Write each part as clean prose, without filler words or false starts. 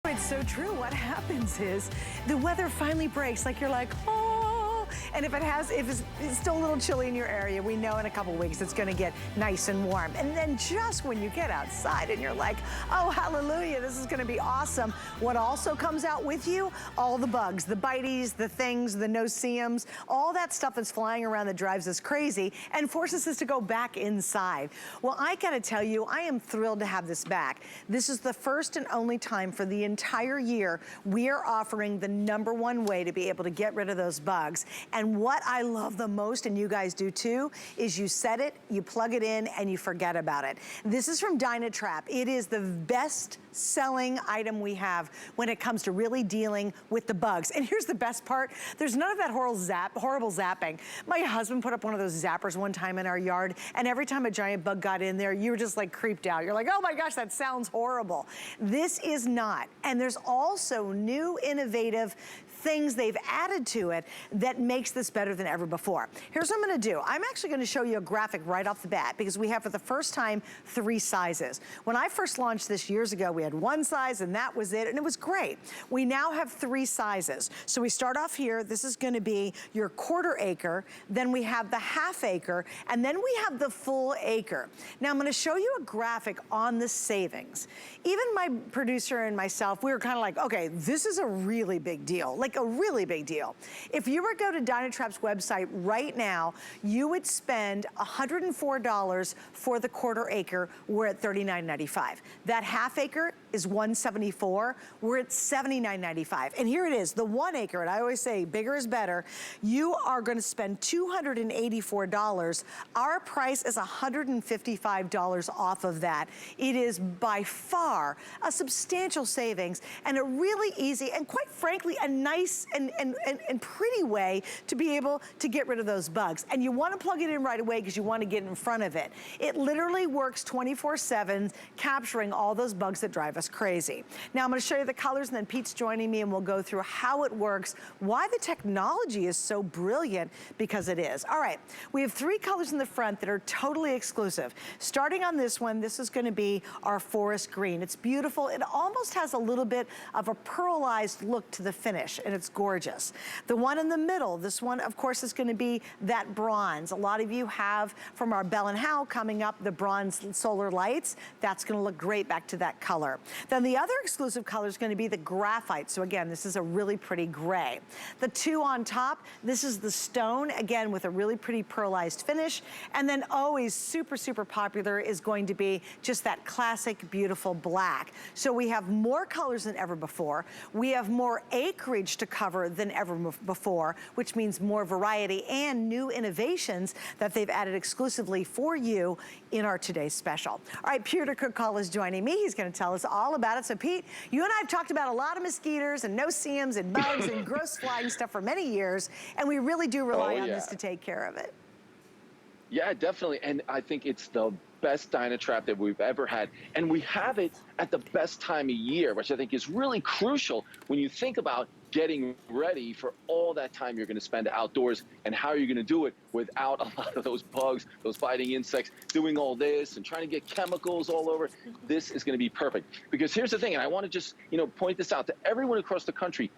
it's so true. What happens is the weather finally breaks, like you're like, oh. And if it's still a little chilly in your area, we know in a couple weeks it's gonna get nice and warm. And then just when you get outside and you're like, oh, hallelujah, this is gonna be awesome. What also comes out with you? All the bugs, the bites, the things, the no-see-ums, all that stuff that's flying around that drives us crazy and forces us to go back inside. Well, I gotta tell you, I am thrilled to have this back. This is the first and only time for the entire year we are offering the #1 way to be able to get rid of those bugs. And what I love the most, and you guys do too, is you set it, you plug it in, and you forget about it. This is from DynaTrap. It is the best selling item we have when it comes to really dealing with the bugs. And here's the best part. There's none of that horrible zapping. My husband put up one of those zappers one time in our yard, and every time a giant bug got in there, you were just like creeped out. You're like, oh my gosh, that sounds horrible. This is not. And there's also new innovative things they've added to it that makes this better than ever before. Here's what I'm gonna do. I'm actually gonna show you a graphic right off the bat because we have for the first time 3 sizes. When I first launched this years ago, we had 1 size and that was it, and it was great. We now have 3 sizes. So we start off here. This is gonna be your 1/4 acre, then we have the 1/2 acre, and then we have the full acre. Now I'm gonna show you a graphic on the savings. Even my producer and myself, we were kind of like, okay, this is a really big deal. Like a really big deal. If you were to go to DynaTrap's website right now, you would spend $104 for the 1/4 acre. We're at $39.95. That 1/2 acre is $174. We're at $79.95. And here it is, the 1 acre, and I always say bigger is better. You are gonna spend $284. Our price is $155 off of that. It is by far a substantial savings and a really easy and quite frankly, a nice and pretty way to be able to get rid of those bugs. And you wanna plug it in right away because you wanna get in front of it. It literally works 24/7, capturing all those bugs that drive us crazy. Now I'm gonna show you the colors and then Pete's joining me and we'll go through how it works, why the technology is so brilliant, because it is. All right, we have 3 colors in the front that are totally exclusive. Starting on this one, this is gonna be our forest green. It's beautiful. It almost has a little bit of a pearlized look to the finish, and it's gorgeous. The one in the middle, this one, of course, is gonna be that bronze. A lot of you have, from our Bell & Howell coming up, the bronze solar lights. That's gonna look great back to that color. Then the other exclusive color is gonna be the graphite. So again, this is a really pretty gray. The 2 on top, this is the stone, again, with a really pretty pearlized finish. And then always super, super popular is going to be just that classic, beautiful black. So we have more colors than ever before. We have more acreage to cover than ever before, which means more variety and new innovations that they've added exclusively for you in our today's special. All right, Peter Cookall is joining me. He's gonna tell us all about it. So Pete, you and I have talked about a lot of mosquitoes and no-see-ums and bugs and gross flying stuff for many years, and we really do rely on this to take care of it. Yeah, definitely. And I think it's the best DynaTrap that we've ever had. And we have it at the best time of year, which I think is really crucial when you think about getting ready for all that time you're gonna spend outdoors and how you're gonna do it without a lot of those bugs, those biting insects, doing all this and trying to get chemicals all over. This is gonna be perfect. Because here's the thing, and I wanna just, point this out to everyone across the country.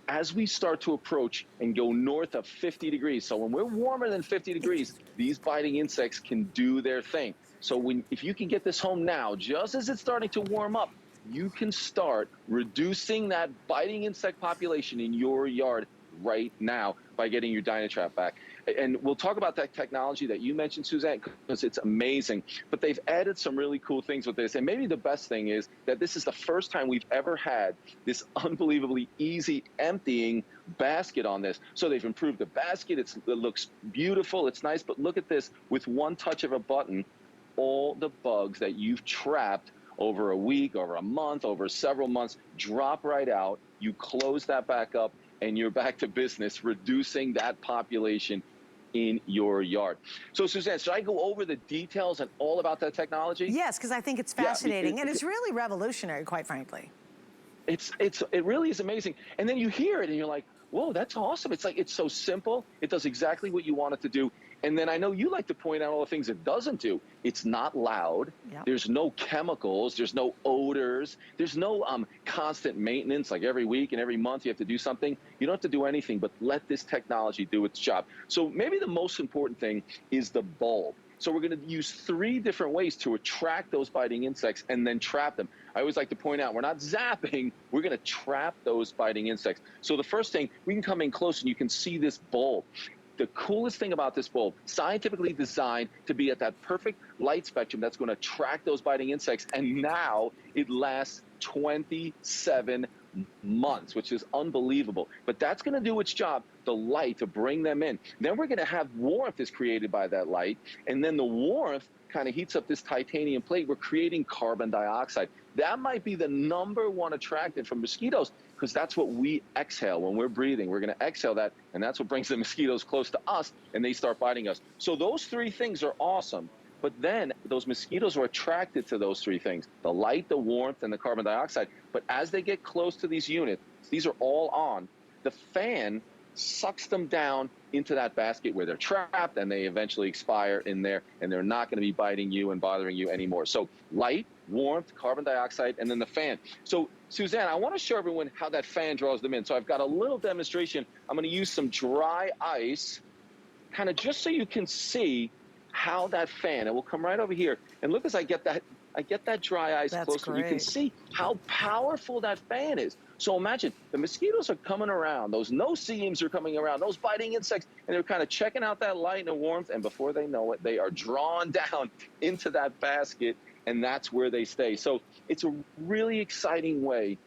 As we start to approach and go north of 50 degrees, so when we're warmer than 50 degrees, these biting insects can do their thing. So if you can get this home now, just as it's starting to warm up, you can start reducing that biting insect population in your yard right now by getting your DynaTrap back. And we'll talk about that technology that you mentioned, Suzanne, because it's amazing. But they've added some really cool things with this. And maybe the best thing is that this is the first time we've ever had this unbelievably easy emptying basket on this. So they've improved the basket. It looks beautiful. It's nice. But look at this. With one touch of a button, all the bugs that you've trapped over a week, over a month, over several months, drop right out. You close that back up, and you're back to business, reducing that population in your yard. So Suzanne, should I go over the details and all about that technology? Yes, because I think it's fascinating, and it's really revolutionary, quite frankly. It really is amazing. And then you hear it and you're like, whoa, that's awesome. It's so simple. It does exactly what you want it to do. And then I know you like to point out all the things it doesn't do. It's not loud. Yep. There's no chemicals. There's no odors. There's no constant maintenance, like every week and every month you have to do something. You don't have to do anything but let this technology do its job. So maybe the most important thing is the bulb. So we're going to use 3 different ways to attract those biting insects and then trap them. I always like to point out, we're not zapping, we're going to trap those biting insects. So the first thing, we can come in close and you can see this bulb. The coolest thing about this bulb, scientifically designed to be at that perfect light spectrum that's going to attract those biting insects, and now it lasts 27 months, which is unbelievable. But that's going to do its job, the light, to bring them in. Then we're going to have warmth is created by that light, and then the warmth kind of heats up this titanium plate. We're creating carbon dioxide. That might be the #1 attractant from mosquitoes, because that's what we exhale when we're breathing. We're going to exhale that, and that's what brings the mosquitoes close to us, and they start biting us. So those 3 things are awesome. But then those mosquitoes are attracted to those 3 things, the light, the warmth, and the carbon dioxide. But as they get close to these units, these are all on, the fan sucks them down into that basket where they're trapped, and they eventually expire in there, and they're not going to be biting you and bothering you anymore. So light, warmth, carbon dioxide, and then the fan. So Suzanne, I want to show everyone how that fan draws them in. So I've got a little demonstration. I'm going to use some dry ice, kind of just so you can see how that fan, and we'll come right over here, and look as I get that dry ice closer. You can see how powerful that fan is. So imagine the mosquitoes are coming around, those no-see-ums are coming around, those biting insects, and they're kind of checking out that light and warmth, and before they know it, they are drawn down into that basket, and that's where they stay. So it's a really exciting way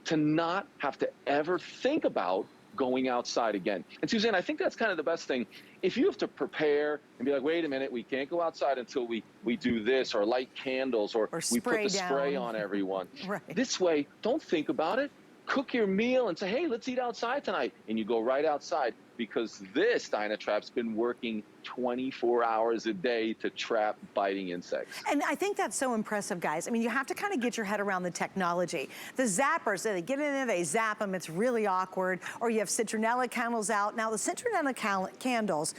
to not have to ever think about going outside again. And Suzanne, I think that's kind of the best thing. If you have to prepare and be like, wait a minute, we can't go outside until we do this, or light candles, or we put the spray on everyone. Right. This way, don't think about it. Cook your meal and say, hey, let's eat outside tonight. And you go right outside, because this DynaTrap's been working 24 hours a day to trap biting insects. And I think that's so impressive, guys. I mean, you have to kind of get your head around the technology. The zappers, they get in there, they zap them, it's really awkward. Or you have citronella candles out. Now, the citronella candles,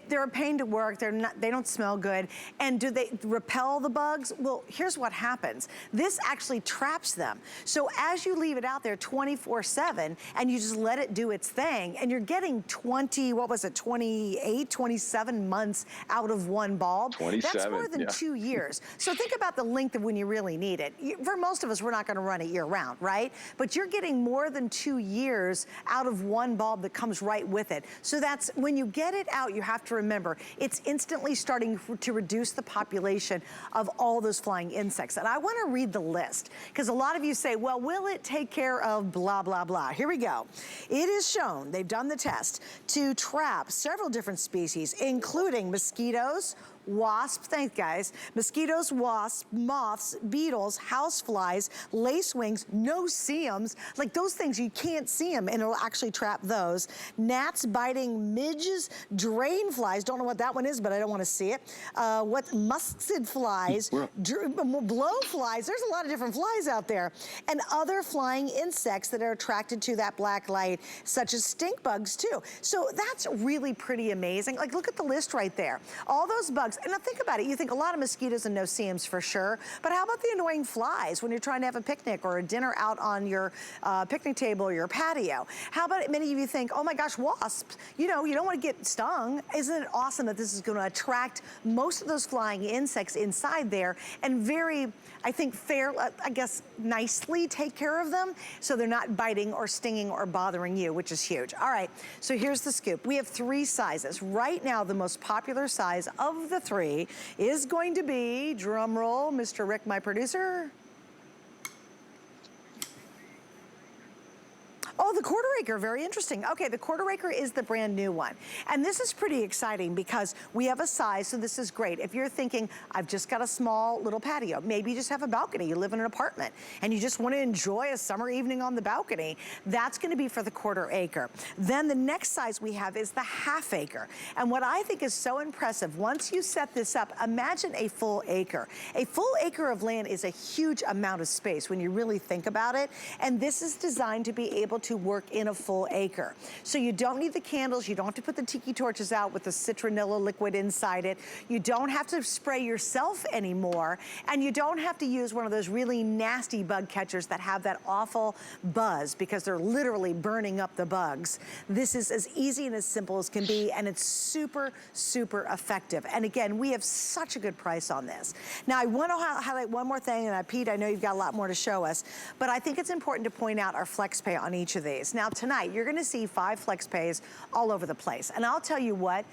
they're a pain to work, they don't smell good. And do they repel the bugs? Well, here's what happens. This actually traps them. So as you leave it out there 24/7, and you just let it do its thing, and you're getting 28, 27 months out of one bulb. 27, that's more than 2 years. So think about the length of when you really need it. For most of us, we're not going to run it year round, right? But you're getting more than 2 years out of one bulb that comes right with it. So that's, when you get it out, you have to remember, it's instantly starting to reduce the population of all those flying insects. And I want to read the list, because a lot of you say, well, will it take care of blah, blah, blah? Here we go. It is shown, they've done the test, to trap several different species, including mosquitoes, wasps, thanks guys, mosquitoes, wasps, moths, beetles, houseflies, lacewings, no-see-ums, like those things you can't see them, and it'll actually trap those. Gnats biting midges, drain flies, don't know what that one is, but I don't want to see it. Mustard flies, blow flies, there's a lot of different flies out there, and other flying insects that are attracted to that black light, such as stink bugs too. So that's really pretty amazing. Like, look at the list right there. All those bugs. And now think about it, you think a lot of mosquitoes and no-see-ums for sure, but how about the annoying flies when you're trying to have a picnic or a dinner out on your picnic table or your patio? How about it, many of you think, oh my gosh, wasps, you know, you don't want to get stung. Isn't it awesome that this is going to attract most of those flying insects inside there, and very, I think, I guess, nicely take care of them so they're not biting or stinging or bothering you, which is huge. All right, so here's the scoop. We have 3 sizes. Right now, the most popular size of the 3 is going to be, drum roll, Mr. Rick, my producer. Oh, the quarter acre, very interesting. Okay, the quarter acre is the brand new one. And this is pretty exciting because we have a size, so this is great. If you're thinking, I've just got a small little patio, maybe you just have a balcony, you live in an apartment, and you just want to enjoy a summer evening on the balcony, that's going to be for the quarter acre. Then the next size we have is the half acre. And what I think is so impressive, once you set this up, imagine a full acre. A full acre of land is a huge amount of space when you really think about it. And this is designed to be able to work in a full acre. So you don't need the candles, you don't have to put the tiki torches out with the citronella liquid inside it. You don't have to spray yourself anymore, and you don't have to use one of those really nasty bug catchers that have that awful buzz because they're literally burning up the bugs. This is as easy and as simple as can be, and it's super, super effective. And again, we have such a good price on this. Now, I want to highlight one more thing, and Pete, I know you've got a lot more to show us, but I think it's important to point out our flex pay on each of these. Now, tonight, you're gonna see 5 flex pays all over the place. And I'll tell you what,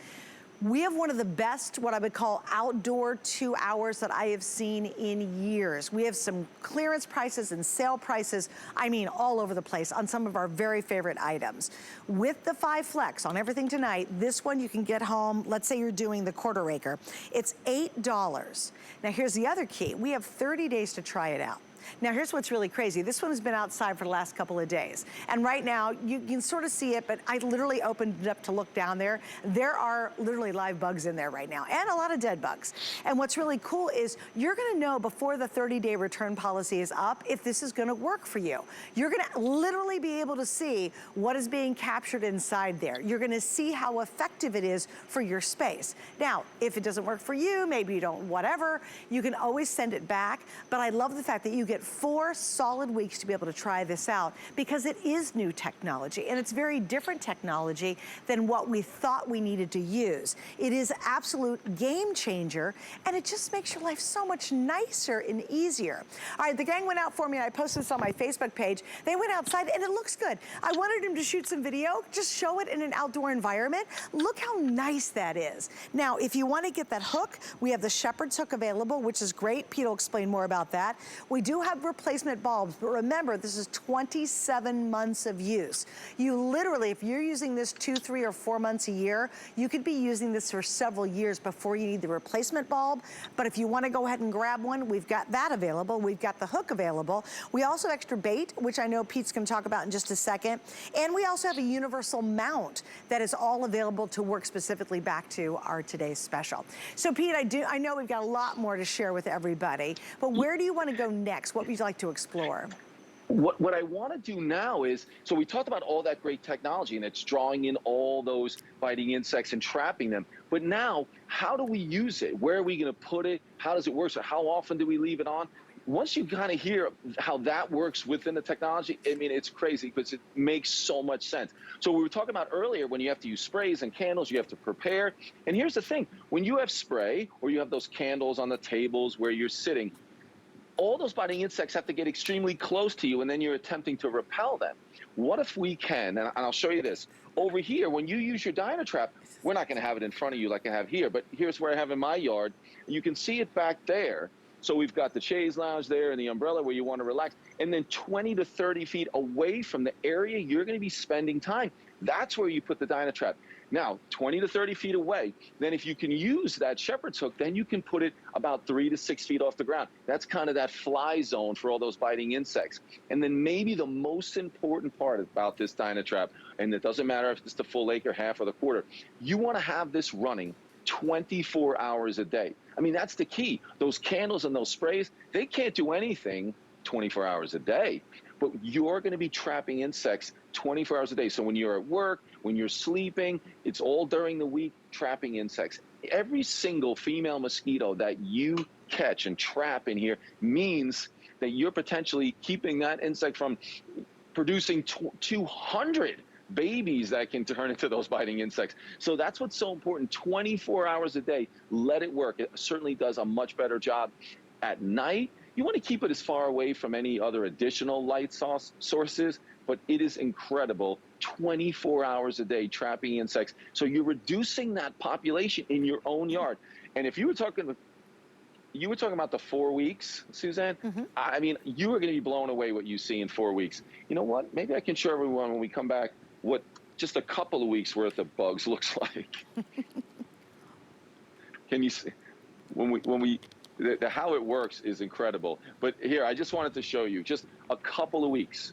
we have one of the best, what I would call outdoor 2 hours that I have seen in years. We have some clearance prices and sale prices, I mean, all over the place on some of our very favorite items. With the 5 flex on everything tonight, this one you can get home, let's say you're doing the quarter acre, it's $8. Now here's the other key, we have 30 days to try it out. Now here's what's really crazy. This one has been outside for the last couple of days. And right now, you can sort of see it, but I literally opened it up to look down there. There are literally live bugs in there right now, and a lot of dead bugs. And what's really cool is you're gonna know before the 30-day return policy is up if this is gonna work for you. You're gonna literally be able to see what is being captured inside there. You're gonna see how effective it is for your space. Now, if it doesn't work for you, maybe you don't, whatever, you can always send it back. But I love the fact that you get 4 solid weeks to be able to try this out because it is new technology and it's very different technology than what we thought we needed to use. It is absolute game changer and it just makes your life so much nicer and easier. All right, the gang went out for me and I posted this on my Facebook page. They went outside and it looks good. I wanted them to shoot some video, just show it in an outdoor environment. Look how nice that is. Now, if you want to get that hook, we have the shepherd's hook available, which is great. Pete will explain more about that. We do have replacement bulbs, but remember, this is 27 months of use. You literally, if you're using this 2, 3, or 4 months a year, you could be using this for several years before you need the replacement bulb. But if you want to go ahead and grab one, we've got that available. We've got the hook available. We also have extra bait, which I know Pete's going to talk about in just a second. And we also have a universal mount that is all available to work specifically back to our today's special. So Pete, I know we've got a lot more to share with everybody, but where do you want to go next? What would you like to explore? What I want to do now is, so we talked about all that great technology and it's drawing in all those biting insects and trapping them. But now, how do we use it? Where are we going to put it? How does it work? So how often do we leave it on? Once you kind of hear how that works within the technology, I mean, it's crazy because it makes so much sense. So we were talking about earlier when you have to use sprays and candles, you have to prepare. And here's the thing, when you have spray or you have those candles on the tables where you're sitting, all those biting insects have to get extremely close to you and then you're attempting to repel them. What if we can, and I'll show you this, over here, when you use your DynaTrap, we're not gonna have it in front of you like I have here, but here's where I have in my yard. You can see it back there. So we've got the chaise lounge there and the umbrella where you wanna relax, and then 20 to 30 feet away from the area you're gonna be spending time, that's where you put the DynaTrap. Now, 20 to 30 feet away, then if you can use that shepherd's hook, then you can put it about 3 to 6 feet off the ground. That's kind of that fly zone for all those biting insects. And then maybe the most important part about this DynaTrap, and it doesn't matter if it's the full acre, half, or the quarter, you want to have this running 24 hours a day. I mean, that's the key. Those candles and those sprays, they can't do anything 24 hours a day. But you're going to be trapping insects 24 hours a day. So when you're at work, when you're sleeping, it's all during the week, trapping insects. Every single female mosquito that you catch and trap in here means that you're potentially keeping that insect from producing 200 babies that can turn into those biting insects. So that's what's so important. 24 hours a day, let it work. It certainly does a much better job at night. You want to keep it as far away from any other additional light sources, but it is incredible. 24 hours a day trapping insects. So you're reducing that population in your own yard. And if you were talking about the 4 weeks, Suzanne, I mean, you are going to be blown away what you see in 4 weeks. You know what? Maybe I can show everyone when we come back what just a couple of weeks worth of bugs looks like. Can you see? How it works is incredible. But here, I just wanted to show you just a couple of weeks,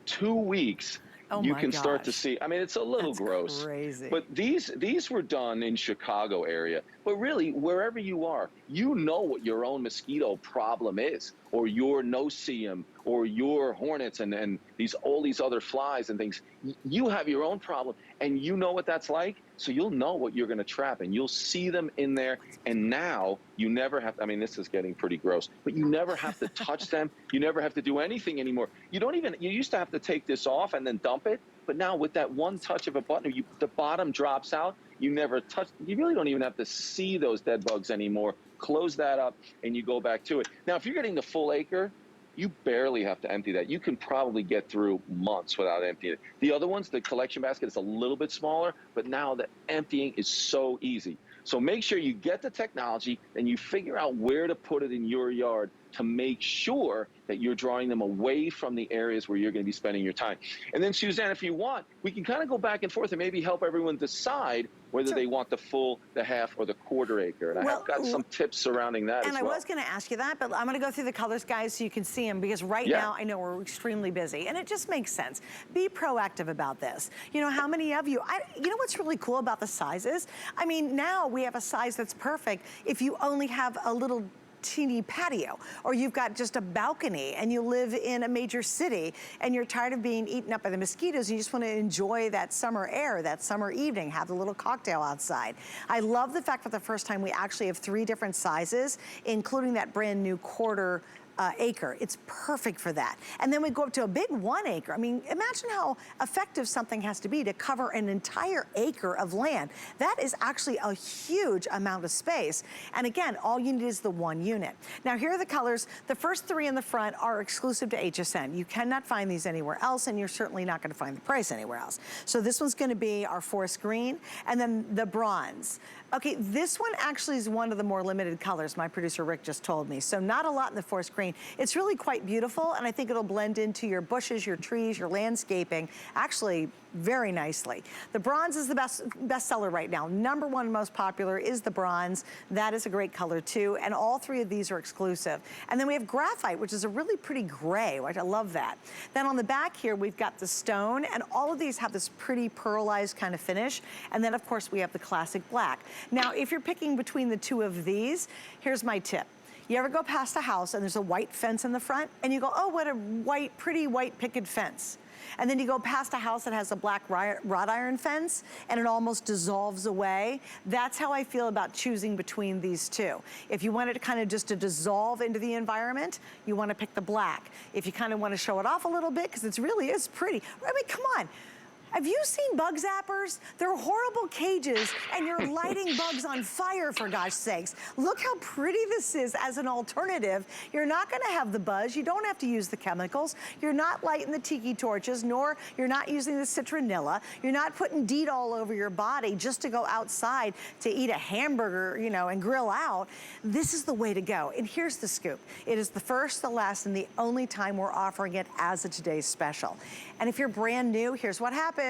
2 weeks, you can start to see. I mean, it's a little gross. Crazy. But these were done in Chicago area. But But really, wherever you are, you know what your own mosquito problem is, or your no-see-em, or your hornets, and all these other flies and things. You have your own problem, and you know what that's like, so you'll know what you're going to trap, and you'll see them in there. And now you never have to, I mean, this is getting pretty gross, but you never have to touch them. You never have to do anything anymore. You used to have to take this off and then dump it, but now with that one touch of a button, the bottom drops out. You never touch, you really don't even have to see those dead bugs anymore. Close that up and you go back to it. Now, if you're getting the full acre, you barely have to empty that. You can probably get through months without emptying it. The other ones, the collection basket is a little bit smaller, but now the emptying is so easy. So make sure you get the technology and you figure out where to put it in your yard to make sure that you're drawing them away from the areas where you're going to be spending your time. And then, Suzanne, if you want, we can kind of go back and forth and maybe help everyone decide whether they want the full, the half, or the quarter acre. And I've got some tips surrounding that as well. And I was going to ask you that, but I'm going to go through the colors, guys, so you can see them, because right now I know we're extremely busy, and it just makes sense. Be proactive about this. You know, how many of you, you know what's really cool about the sizes? I mean, now we have a size that's perfect if you only have a little teeny patio, or you've got just a balcony and you live in a major city and you're tired of being eaten up by the mosquitoes and you just want to enjoy that summer air, that summer evening, have a little cocktail outside. I love the fact that the first time we actually have 3 different sizes, including that brand new quarter acre. It's perfect for that. And then we go up to a big 1 acre. I mean, imagine how effective something has to be to cover an entire acre of land. That is actually a huge amount of space. And again, all you need is the 1 unit. Now, here are the colors. The first 3 in the front are exclusive to HSN. You cannot find these anywhere else, and you're certainly not going to find the price anywhere else. So this one's going to be our forest green, and then the bronze. Okay, this one actually is one of the more limited colors, my producer Rick just told me. So not a lot in the forest green. It's really quite beautiful, and I think it'll blend into your bushes, your trees, your landscaping, actually very nicely. The bronze is the best seller right now. #1 most popular is the bronze. That is a great color too, and all 3 of these are exclusive. And then we have graphite, which is a really pretty gray, which I love that. Then on the back here, we've got the stone, and all of these have this pretty pearlized kind of finish. And then of course we have the classic black. Now, if you're picking between the 2 of these, here's my tip. You ever go past a house and there's a white fence in the front, and you go, oh, what a pretty white picket fence. And then you go past a house that has a black wrought iron fence and it almost dissolves away. That's how I feel about choosing between these 2. If you want it to kind of just to dissolve into the environment, you want to pick the black. If you kind of want to show it off a little bit, because it really is pretty. I mean, come on. Have you seen bug zappers? They're horrible cages, and you're lighting bugs on fire, for gosh sakes. Look how pretty this is as an alternative. You're not gonna have the buzz. You don't have to use the chemicals. You're not lighting the tiki torches, nor you're not using the citronella. You're not putting DEET all over your body just to go outside to eat a hamburger, you know, and grill out. This is the way to go. And here's the scoop. It is the first, the last, and the only time we're offering it as a today's special. And if you're brand new, here's what happens.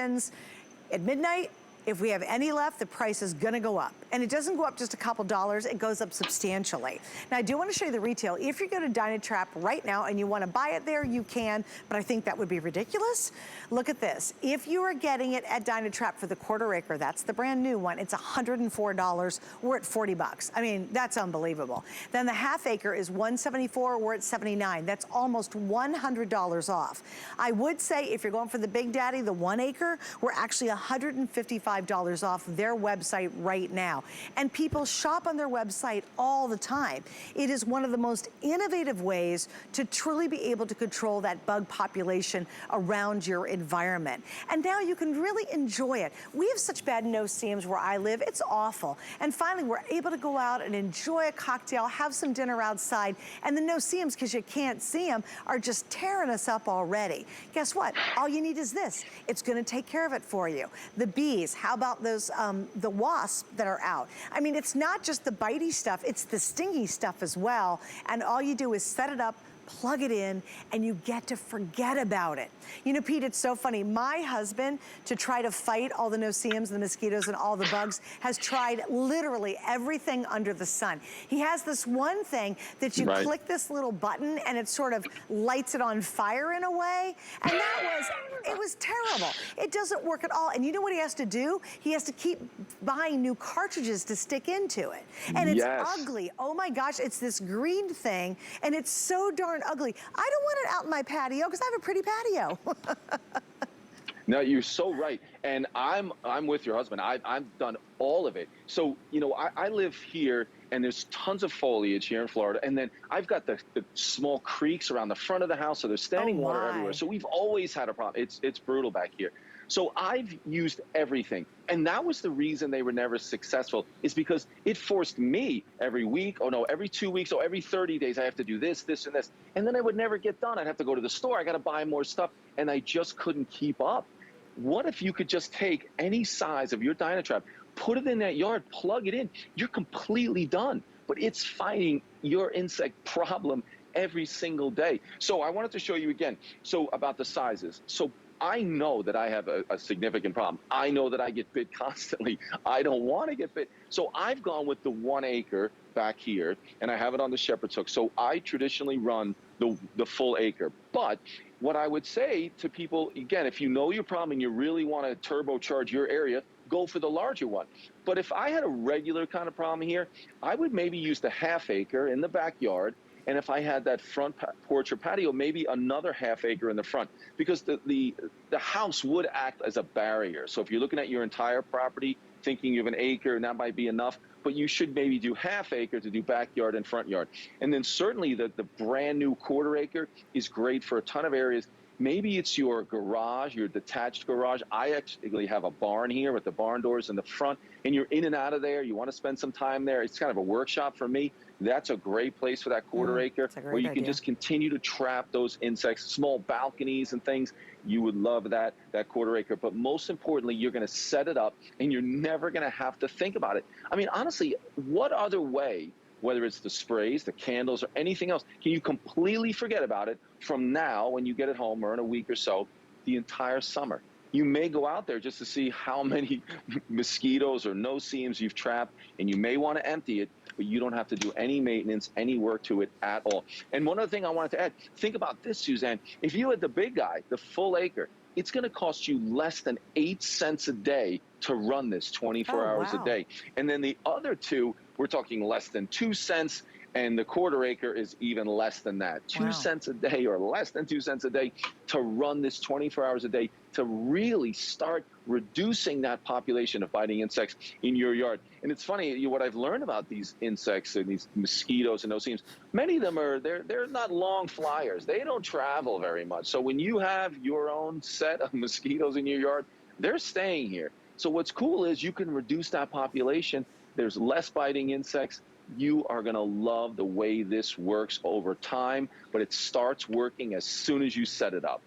At midnight, if we have any left, the price is gonna go up. And it doesn't go up just a couple dollars, it goes up substantially. Now, I do wanna show you the retail. If you go to DynaTrap right now and you wanna buy it there, you can, but I think that would be ridiculous. Look at this. If you are getting it at DynaTrap for the quarter acre, that's the brand new one, it's $104, we're at 40 bucks. I mean, that's unbelievable. Then the half acre is $174, we're at 79. That's almost $100 off. I would say if you're going for the Big Daddy, the 1 acre, we're actually $155 off their website right now. And people shop on their website all the time. It is one of the most innovative ways to truly be able to control that bug population around your environment. And now you can really enjoy it. We have such bad no-see-ums where I live, it's awful. And finally, we're able to go out and enjoy a cocktail, have some dinner outside, and the no-see-ums, because you can't see them, are just tearing us up already. Guess what? All you need is this. It's gonna take care of it for you. The bees, how about those, the wasps that are out? I mean, it's not just the bitey stuff, it's the stingy stuff as well. And all you do is set it up, plug it in, and you get to forget about it. You know, Pete, it's so funny. My husband, to try to fight all the no-see-ums, the mosquitoes, and all the bugs, has tried literally everything under the sun. He has this one thing that you click this little button, and it sort of lights it on fire in a way. And it was is terrible. It doesn't work at all. And you know what he has to do? He has to keep buying new cartridges to stick into it. And it's ugly. Oh my gosh, it's this green thing, and it's so darn ugly. I don't want it out in my patio because I have a pretty patio. No, you're so right. And I'm with your husband. I've done all of it. So, you know, I live here, and there's tons of foliage here in Florida. And then I've got the small creeks around the front of the house, so there's standing water everywhere. So we've always had a problem. It's brutal back here. So I've used everything. And that was the reason they were never successful, is because it forced me every week, every 2 weeks, every 30 days, I have to do this, this, and this. And then I would never get done. I'd have to go to the store. I got to buy more stuff. And I just couldn't keep up. What if you could just take any size of your DynaTrap, put it in that yard, plug it in, you're completely done. But it's fighting your insect problem every single day. So I wanted to show you again, so about the sizes. So I know that I have a significant problem. I know that I get bit constantly. I don't want to get bit. So I've gone with the 1 acre back here, and I have it on the shepherd's hook. So I traditionally run the full acre. But what I would say to people, again, if you know your problem and you really want to turbocharge your area, go for the larger one. But if I had a regular kind of problem here, I would maybe use the 1/2 acre in the backyard. And if I had that front porch or patio, maybe another 1/2 acre in the front, because the house would act as a barrier. So if you're looking at your entire property, thinking you have an acre, and that might be enough, but you should maybe do 1/2 acre to do backyard and front yard. And then certainly the brand new 1/4 acre is great for a ton of areas. Maybe it's your garage, your detached garage. I actually have a barn here with the barn doors in the front, and you're in and out of there. You want to spend some time there. It's kind of a workshop for me. That's a great place for that 1/4 acre, where you can just continue to trap those insects, small balconies and things. You would love that 1/4 acre. But most importantly, you're going to set it up, and you're never going to have to think about it. I mean, honestly, what other way, whether it's the sprays, the candles, or anything else, can you completely forget about it from now when you get it home, or in a week or so, the entire summer? You may go out there just to see how many mosquitoes or no-see-ums you've trapped, and you may want to empty it, but you don't have to do any maintenance, any work to it at all. And one other thing I wanted to add, think about this, Suzanne. If you had the big guy, the full acre, it's going to cost you less than 8 cents a day to run this 24 hours a day. And then the other two, we're talking less than 2 cents, and the 1/4 acre is even less than that. 2 cents a day, or less than 2 cents a day, to run this 24 hours a day, to really start reducing that population of biting insects in your yard. And it's funny, what I've learned about these insects and these mosquitoes and no-see-ums, many of them they're not long flyers. They don't travel very much. So when you have your own set of mosquitoes in your yard, they're staying here. So what's cool is you can reduce that population. There's less biting insects. You are going to love the way this works over time, but it starts working as soon as you set it up.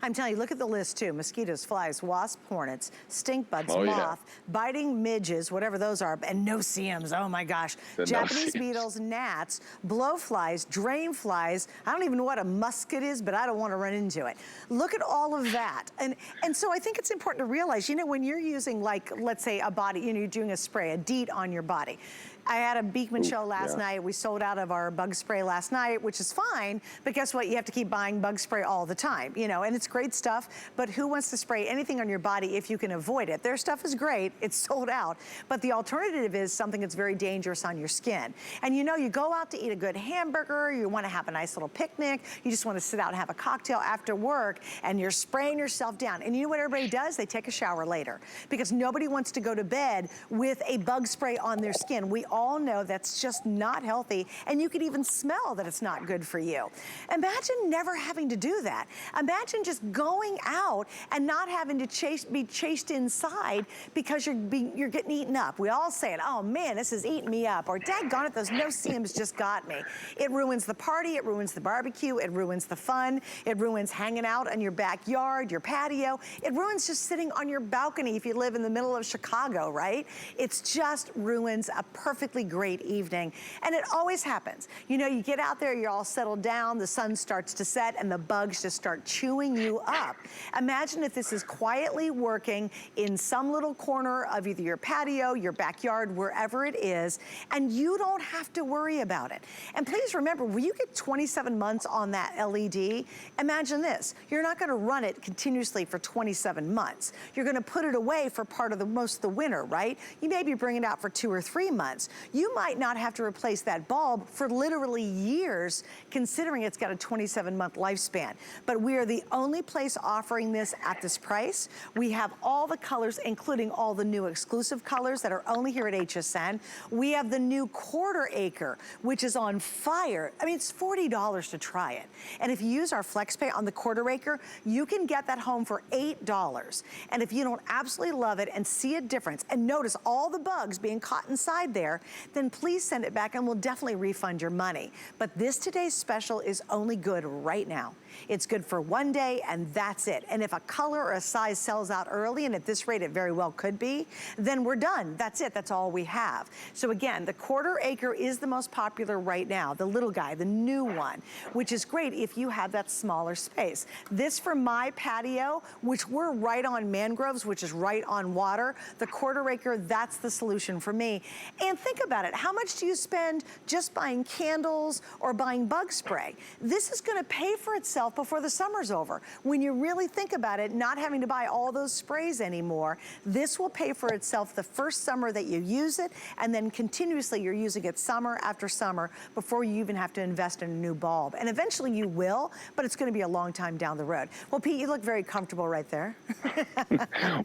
I'm telling you, look at the list too. Mosquitoes, flies, wasps, hornets, stink bugs, moth, biting midges, whatever those are, and no-see-ums, oh my gosh. Japanese beetles, gnats, blowflies, drain flies. I don't even know what a musket is, but I don't want to run into it. Look at all of that. And so I think it's important to realize, you know, when you're using, like, let's say a body, you know, you're doing a spray, a DEET on your body. I had a Beekman show last night. We sold out of our bug spray last night, which is fine, but guess what? You have to keep buying bug spray all the time, you know, and it's great stuff, but who wants to spray anything on your body if you can avoid it? Their stuff is great, it's sold out, but the alternative is something that's very dangerous on your skin. And you know, you go out to eat a good hamburger, you want to have a nice little picnic, you just want to sit out and have a cocktail after work, and you're spraying yourself down. And you know what everybody does? They take a shower later, because nobody wants to go to bed with a bug spray on their skin. We all know that's just not healthy, and you can even smell that it's not good for you. Imagine never having to do that. Imagine just going out and not having to be chased inside because you're getting eaten up. We all say it, oh man, this is eating me up, or daggone it, those no-see-ums just got me. It ruins the party, it ruins the barbecue, it ruins the fun, it ruins hanging out in your backyard, your patio, it ruins just sitting on your balcony if you live in the middle of Chicago, right? It's just ruins a perfect perfectly great evening. And it always happens. You know, you get out there, you're all settled down, the sun starts to set, and the bugs just start chewing you up. Imagine if this is quietly working in some little corner of either your patio, your backyard, wherever it is, and you don't have to worry about it. And please remember, when you get 27 months on that LED, imagine this, you're not gonna run it continuously for 27 months. You're gonna put it away for part of most of the winter, right? You may be bringing it out for 2 or 3 months. You might not have to replace that bulb for literally years, considering it's got a 27-month lifespan. But we are the only place offering this at this price. We have all the colors, including all the new exclusive colors that are only here at HSN. We have the new 1/4 acre, which is on fire. I mean, it's $40 to try it. And if you use our FlexPay on the 1/4 acre, you can get that home for $8. And if you don't absolutely love it and see a difference and notice all the bugs being caught inside there, then please send it back and we'll definitely refund your money. But this today's special is only good right now. It's good for one day and that's it. And if a color or a size sells out early, and at this rate it very well could be, then we're done. That's it, that's all we have. So again, the 1/4 acre is the most popular right now, the little guy, the new one, which is great if you have that smaller space. This for my patio, which we're right on mangroves, which is right on water, the 1/4 acre, that's the solution for me. And think about it, how much do you spend just buying candles or buying bug spray? This is gonna pay for itself before the summer's over. When you really think about it, not having to buy all those sprays anymore, this will pay for itself the first summer that you use it, and then continuously you're using it summer after summer before you even have to invest in a new bulb. And eventually you will, but it's gonna be a long time down the road. Well, Pete, you look very comfortable right there.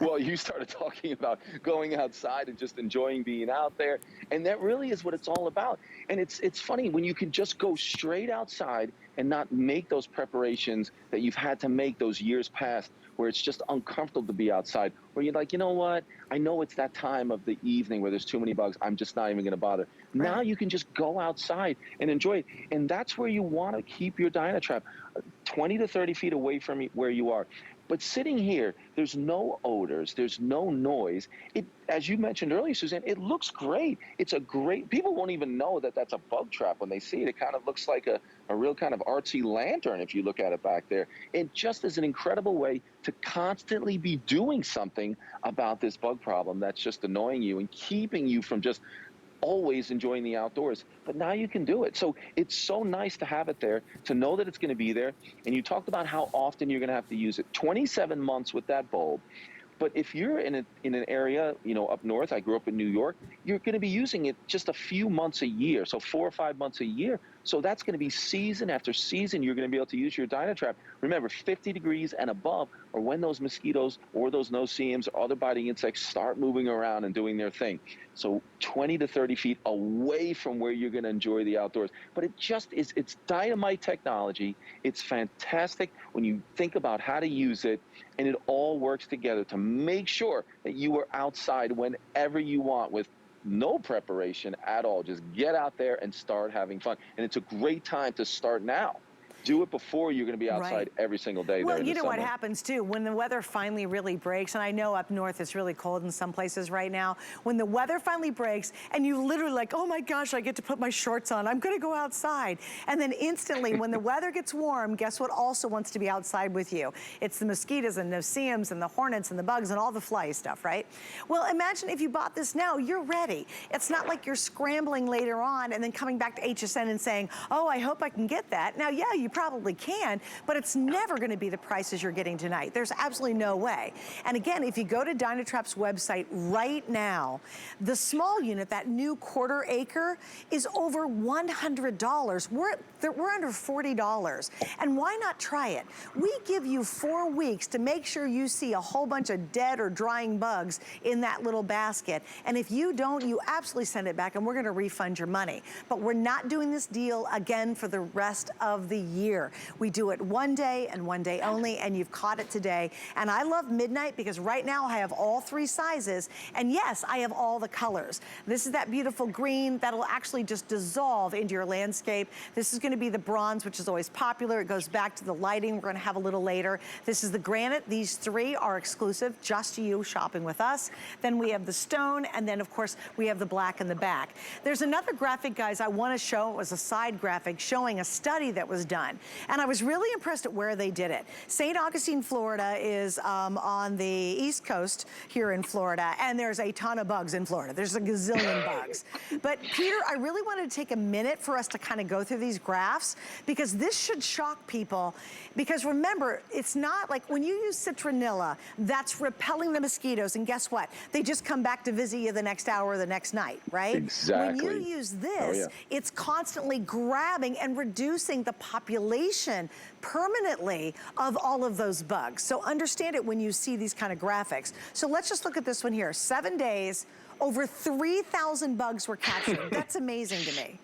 Well, you started talking about going outside and just enjoying being out there, and that really is what it's all about. And it's funny when you can just go straight outside and not make those preparations that you've had to make those years past, where it's just uncomfortable to be outside, where you're like, you know what, I know it's that time of the evening where there's too many bugs, I'm just not even gonna bother. Right. Now you can just go outside and enjoy it. And that's where you wanna keep your DynaTrap, 20 to 30 feet away from where you are. But sitting here, there's no odors, there's no noise. It, as you mentioned earlier, Suzanne, it looks great. It's a great, people won't even know that that's a bug trap when they see it. It kind of looks like a real kind of artsy lantern if you look at it back there. It just is an incredible way to constantly be doing something about this bug problem that's just annoying you and keeping you from just always enjoying the outdoors. But now you can do it. So it's so nice to have it there, to know that it's going to be there. And you talked about how often you're going to have to use it. 27 months with that bulb. But if you're in an area, you know, up north, I grew up in New York, you're going to be using it just a few months a year, so 4 or 5 months a year. So that's going to be season after season. You're going to be able to use your DynaTrap. Remember, 50 degrees and above, or when those mosquitoes or those no-see-ums or other biting insects start moving around and doing their thing. So 20 to 30 feet away from where you're going to enjoy the outdoors. But it just is, it's dynamite technology. It's fantastic when you think about how to use it, and it all works together to make sure that you are outside whenever you want with no preparation at all. Just get out there and start having fun. And it's a great time to start now. Do it before you're going to be outside every single day. Well, you know what happens too, when the weather finally really breaks, and I know up north it's really cold in some places right now, when the weather finally breaks and you literally like, oh my gosh, I get to put my shorts on, I'm going to go outside. And then instantly when the weather gets warm, guess what also wants to be outside with you? It's the mosquitoes and no-see-ums and the hornets and the bugs and all the fly stuff, right? Well, imagine if you bought this now, you're ready. It's not like you're scrambling later on and then coming back to HSN and saying, oh, I hope I can get that. Now, yeah, you probably can, but it's never going to be the prices you're getting tonight. There's absolutely no way. And again, if you go to DynaTrap's website right now, the small unit, that new 1/4 acre, is over $100. We're under $40. And why not try it? We give you 4 weeks to make sure you see a whole bunch of dead or drying bugs in that little basket. And if you don't, you absolutely send it back and we're going to refund your money. But we're not doing this deal again for the rest of the year. year. We do it one day and one day only, and you've caught it today. And I love midnight because right now I have all 3 sizes, and yes, I have all the colors. This is that beautiful green that'll actually just dissolve into your landscape. This is gonna be the bronze, which is always popular. It goes back to the lighting we're gonna have a little later. This is the granite. These 3 are exclusive just to you shopping with us. Then we have the stone, and then of course we have the black in the back. There's another graphic, guys, I wanna show. It was a side graphic showing a study that was done. And I was really impressed at where they did it. St. Augustine, Florida is on the East Coast here in Florida, and there's a ton of bugs in Florida. There's a gazillion bugs. But Peter, I really wanted to take a minute for us to kind of go through these graphs, because this should shock people. Because remember, it's not like when you use citronella, that's repelling the mosquitoes, and guess what? They just come back to visit you the next hour or the next night, right? Exactly. When you use this, it's constantly grabbing and reducing the population permanently of all of those bugs. So understand it when you see these kind of graphics. So let's just look at this one here. 7 days, over 3,000 bugs were captured. That's amazing to me.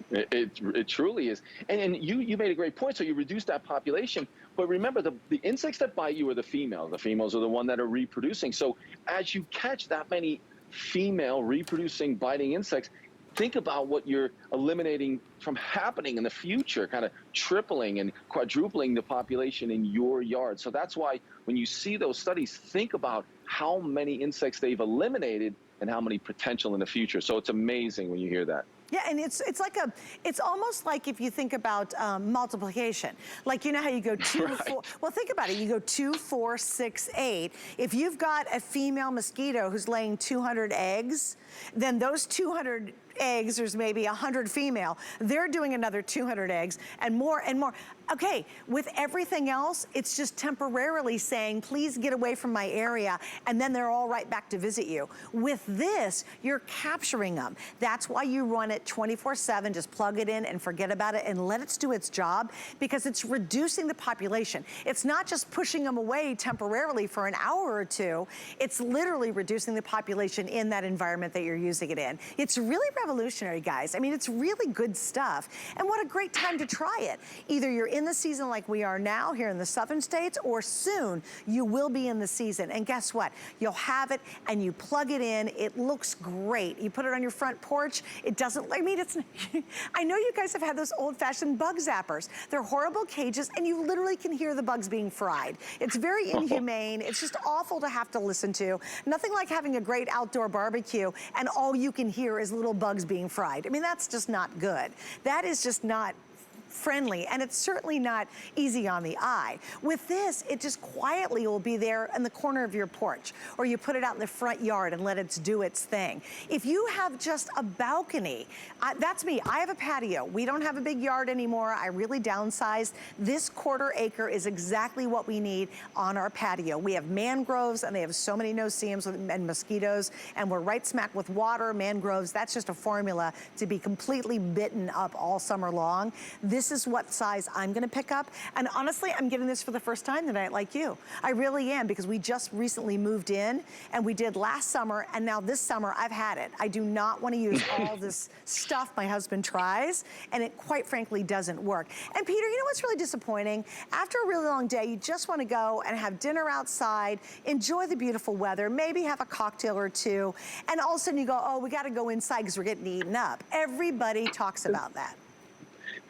It truly is. And you made a great point. So you reduce that population. But remember, the insects that bite you are the females. The females are the one that are reproducing. So as you catch that many female reproducing biting insects, think about what you're eliminating from happening in the future, kind of tripling and quadrupling the population in your yard. So that's why when you see those studies, think about how many insects they've eliminated and how many potential in the future. So it's amazing when you hear that. Yeah, and it's almost like if you think about multiplication. Like, you know how you go 2 to 4, well, think about it, you go 2, 4, 6, 8. If you've got a female mosquito who's laying 200 eggs, then those 200 eggs, there's maybe 100 female, they're doing another 200 eggs and more and more. Okay, with everything else, it's just temporarily saying, please get away from my area, and then they're all right back to visit you. With this, you're capturing them. That's why you run it 24/7, just plug it in and forget about it and let it do its job, because it's reducing the population. It's not just pushing them away temporarily for an hour or 2, it's literally reducing the population in that environment that you're using it in. It's really revolutionary, guys. I mean, it's really good stuff. And what a great time to try it. Either you're in the season like we are now here in the southern states, or soon you will be in the season. And guess what? You'll have it and you plug it in. It looks great. You put it on your front porch. It doesn't, I mean, it's, I know you guys have had those old-fashioned bug zappers. They're horrible cages and you literally can hear the bugs being fried. It's very inhumane. It's just awful to have to listen to. Nothing like having a great outdoor barbecue and all you can hear is little bugs being fried. I mean, that's just not good. That is just not friendly, and it's certainly not easy on the eye. With this, it just quietly will be there in the corner of your porch, or you put it out in the front yard and let it do its thing. If you have just a balcony, that's me, I have a patio. We don't have a big yard anymore. I really downsized. This 1/4 acre is exactly what we need on our patio. We have mangroves, and they have so many no-see-ums and mosquitoes, and we're right smack with water, mangroves. That's just a formula to be completely bitten up all summer long. This is what size I'm gonna pick up. And honestly, I'm getting this for the first time tonight, like you. I really am, because we just recently moved in, and we did last summer, and now this summer I've had it. I do not wanna use all this stuff my husband tries, and it quite frankly doesn't work. And Peter, you know what's really disappointing? After a really long day, you just wanna go and have dinner outside, enjoy the beautiful weather, maybe have a cocktail or 2, and all of a sudden you go, oh, we gotta go inside because we're getting eaten up. Everybody talks about that.